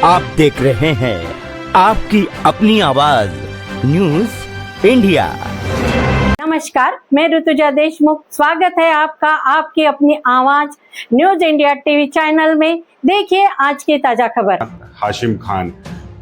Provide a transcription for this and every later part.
आप देख रहे हैं आपकी अपनी आवाज न्यूज इंडिया। नमस्कार, मैं ऋतुजा देशमुख। स्वागत है आपका आपकी अपनी आवाज न्यूज इंडिया टीवी चैनल में। देखिए आज की ताजा खबर। हाशिम खान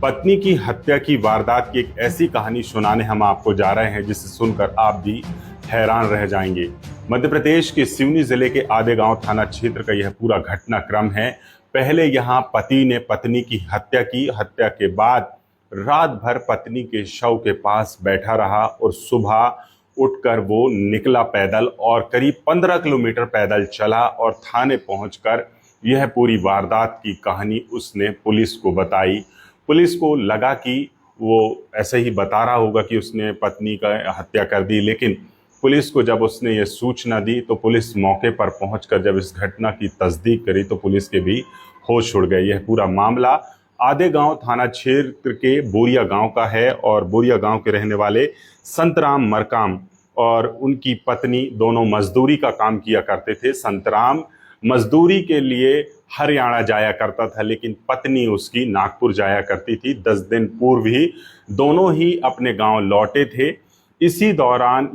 पत्नी की हत्या की वारदात की एक ऐसी कहानी सुनाने हम आपको जा रहे हैं जिसे सुनकर आप भी हैरान रह जाएंगे। मध्य प्रदेश के सिवनी जिले के आदेगांव थाना क्षेत्र का यह पूरा घटनाक्रम है। पहले यहां पति ने पत्नी की हत्या की। हत्या के बाद रात भर पत्नी के शव के पास बैठा रहा और सुबह उठकर वो निकला पैदल और करीब 15 किलोमीटर पैदल चला और थाने पहुंचकर यह पूरी वारदात की कहानी उसने पुलिस को बताई। पुलिस को लगा कि वो ऐसे ही बता रहा होगा कि उसने पत्नी का हत्या कर दी, लेकिन पुलिस को जब उसने ये सूचना दी तो पुलिस मौके पर पहुंचकर जब इस घटना की तस्दीक करी तो पुलिस के भी होश उड़ गए। यह पूरा मामला आदेगांव थाना क्षेत्र के बोरिया गांव का है और बोरिया गांव के रहने वाले संतराम मरकाम और उनकी पत्नी दोनों मजदूरी का काम किया करते थे। संतराम मजदूरी के लिए हरियाणा जाया करता था, लेकिन पत्नी उसकी नागपुर जाया करती थी। 10 दिन पूर्व ही दोनों ही अपने गांव लौटे थे। इसी दौरान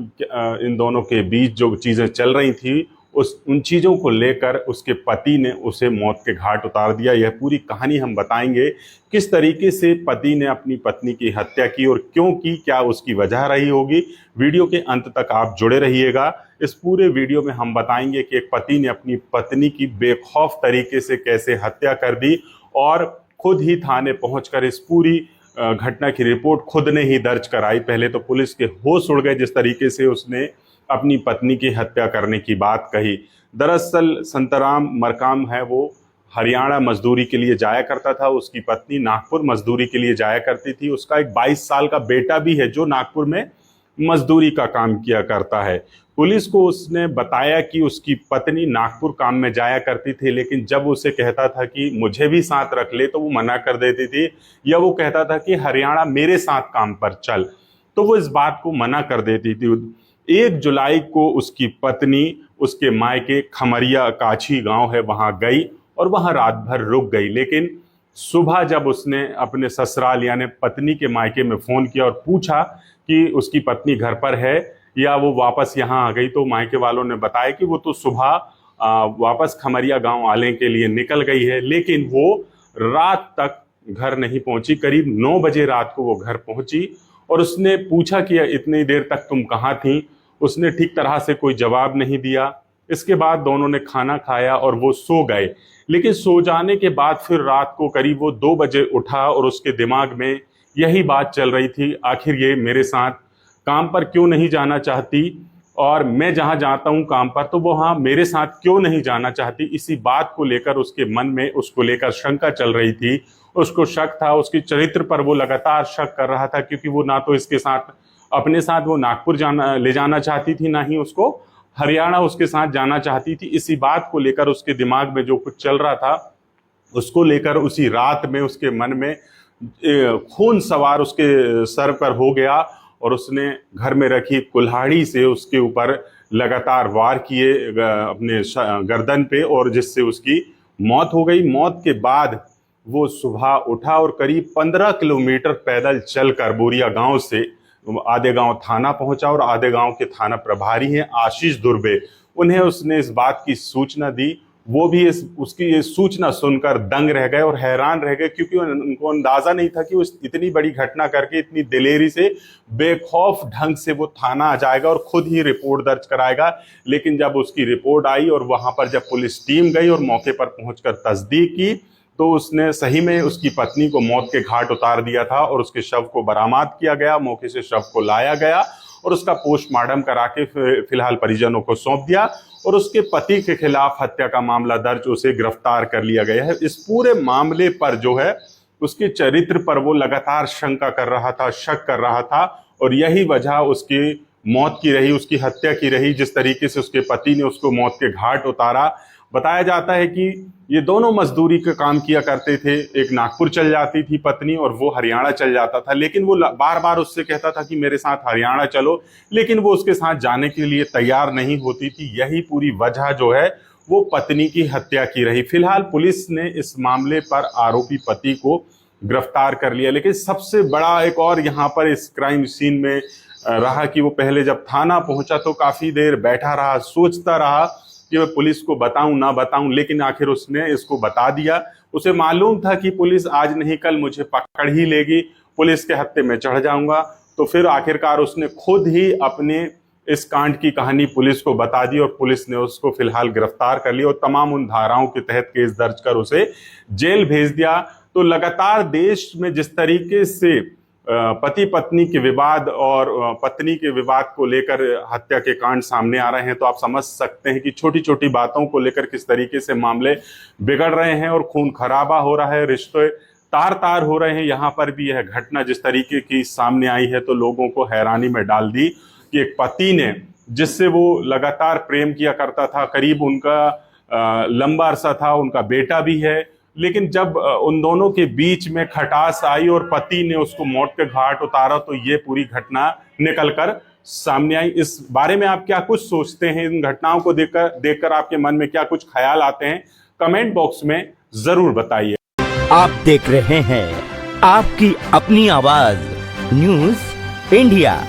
इन दोनों के बीच जो चीज़ें चल रही थी उन चीज़ों को लेकर उसके पति ने उसे मौत के घाट उतार दिया। यह पूरी कहानी हम बताएंगे, किस तरीके से पति ने अपनी पत्नी की हत्या की और क्यों की, क्या उसकी वजह रही होगी। वीडियो के अंत तक आप जुड़े रहिएगा। इस पूरे वीडियो में हम बताएंगे कि एक पति ने अपनी पत्नी की बेखौफ तरीके से कैसे हत्या कर दी और खुद ही थाने पहुंचकर इस पूरी घटना की रिपोर्ट खुद ने ही दर्ज कराई। पहले तो पुलिस के होश उड़ गए जिस तरीके से उसने अपनी पत्नी की हत्या करने की बात कही। दरअसल संतराम मरकाम है, वो हरियाणा मजदूरी के लिए जाया करता था। उसकी पत्नी नागपुर मजदूरी के लिए जाया करती थी। उसका एक 22 साल का बेटा भी है जो नागपुर में मजदूरी का काम किया करता है। पुलिस को उसने बताया कि उसकी पत्नी नागपुर काम में जाया करती थी, लेकिन जब उसे कहता था कि मुझे भी साथ रख ले तो वो मना कर देती थी, या वो कहता था कि हरियाणा मेरे साथ काम पर चल तो वो इस बात को मना कर देती थी। 1 जुलाई को उसकी पत्नी उसके मायके खमरिया काछी गांव है वहां गई और वहां रात भर रुक गई, लेकिन सुबह जब उसने अपने ससुराल यानी पत्नी के मायके में फ़ोन किया और पूछा कि उसकी पत्नी घर पर है या वो वापस यहाँ आ गई, तो मायके वालों ने बताया कि वो तो सुबह वापस खमरिया गांव आने के लिए निकल गई है, लेकिन वो रात तक घर नहीं पहुंची। करीब 9 बजे रात को वो घर पहुंची और उसने पूछा कि इतनी देर तक तुम कहाँ थी। उसने ठीक तरह से कोई जवाब नहीं दिया। इसके बाद दोनों ने खाना खाया और वो सो गए, लेकिन सो जाने के बाद फिर रात को करीब वो 2 बजे उठा और उसके दिमाग में यही बात चल रही थी, आखिर ये मेरे साथ काम पर क्यों नहीं जाना चाहती और मैं जहाँ जाता हूँ काम पर तो वो हाँ मेरे साथ क्यों नहीं जाना चाहती। इसी बात को लेकर उसके मन में उसको लेकर शंका चल रही थी। उसको शक था, उसके चरित्र पर वो लगातार शक कर रहा था, क्योंकि वो ना तो इसके साथ अपने साथ वो नागपुर ले जाना चाहती थी, ना ही उसको हरियाणा उसके साथ जाना चाहती थी। इसी बात को लेकर उसके दिमाग में जो कुछ चल रहा था उसको लेकर उसी रात में उसके मन में खून सवार उसके सर पर हो गया और उसने घर में रखी कुल्हाड़ी से उसके ऊपर लगातार वार किए अपने गर्दन पे, और जिससे उसकी मौत हो गई। मौत के बाद वो सुबह उठा और करीब 15 किलोमीटर पैदल चलकर बोरिया गांव से आदेगांव थाना पहुंचा और आदेगांव के थाना प्रभारी हैं आशीष दुर्बे, उन्हें उसने इस बात की सूचना दी। वो भी उसकी ये सूचना सुनकर दंग रह गए और हैरान रह गए, क्योंकि उनको अंदाजा नहीं था कि वो इतनी बड़ी घटना करके इतनी दिलेरी से बेखौफ ढंग से वो थाना आ जाएगा और खुद ही रिपोर्ट दर्ज कराएगा। लेकिन जब उसकी रिपोर्ट आई और वहां पर जब पुलिस टीम गई और मौके पर पहुंचकर तस्दीक की तो उसने सही में उसकी पत्नी को मौत के घाट उतार दिया था और उसके शव को बरामद किया गया। मौके से शव को लाया गया और उसका पोस्टमार्टम करा के फिलहाल परिजनों को सौंप दिया और उसके पति के खिलाफ हत्या का मामला दर्ज, उसे गिरफ्तार कर लिया गया है। इस पूरे मामले पर जो है उसके चरित्र पर वो लगातार शंका कर रहा था, शक कर रहा था, और यही वजह उसकी मौत की रही, उसकी हत्या की रही। जिस तरीके से उसके पति ने उसको मौत के घाट उतारा, बताया जाता है कि ये दोनों मजदूरी का काम किया करते थे। एक नागपुर चल जाती थी पत्नी और वो हरियाणा चल जाता था, लेकिन वो बार बार उससे कहता था कि मेरे साथ हरियाणा चलो, लेकिन वो उसके साथ जाने के लिए तैयार नहीं होती थी। यही पूरी वजह जो है वो पत्नी की हत्या की रही। फिलहाल पुलिस ने इस मामले पर आरोपी पति को गिरफ्तार कर लिया, लेकिन सबसे बड़ा एक और यहाँ पर इस क्राइम सीन में रहा कि वो पहले जब थाना पहुंचा तो काफी देर बैठा रहा, सोचता रहा कि मैं पुलिस को बताऊं ना बताऊं, लेकिन आखिर उसने इसको बता दिया। उसे मालूम था कि पुलिस आज नहीं कल मुझे पकड़ ही लेगी, पुलिस के हत्थे में चढ़ जाऊंगा। तो फिर आखिरकार उसने खुद ही अपने इस कांड की कहानी पुलिस को बता दी और पुलिस ने उसको फिलहाल गिरफ्तार कर लिया और तमाम उन धाराओं के तहत केस दर्ज कर उसे जेल भेज दिया। तो लगातार देश में जिस तरीके से पति पत्नी के विवाद और पत्नी के विवाद को लेकर हत्या के कांड सामने आ रहे हैं, तो आप समझ सकते हैं कि छोटी छोटी बातों को लेकर किस तरीके से मामले बिगड़ रहे हैं और खून खराबा हो रहा है, रिश्ते तार तार हो रहे हैं। यहाँ पर भी यह घटना जिस तरीके की सामने आई है तो लोगों को हैरानी में डाल दी कि एक पति ने जिससे वो लगातार प्रेम किया करता था, करीब उनका लंबा अरसा था, उनका बेटा भी है, लेकिन जब उन दोनों के बीच में खटास आई और पति ने उसको मौत के घाट उतारा तो ये पूरी घटना निकलकर सामने आई। इस बारे में आप क्या कुछ सोचते हैं? इन घटनाओं को देखकर आपके मन में क्या कुछ ख्याल आते हैं? कमेंट बॉक्स में जरूर बताइए। आप देख रहे हैं आपकी अपनी आवाज न्यूज इंडिया।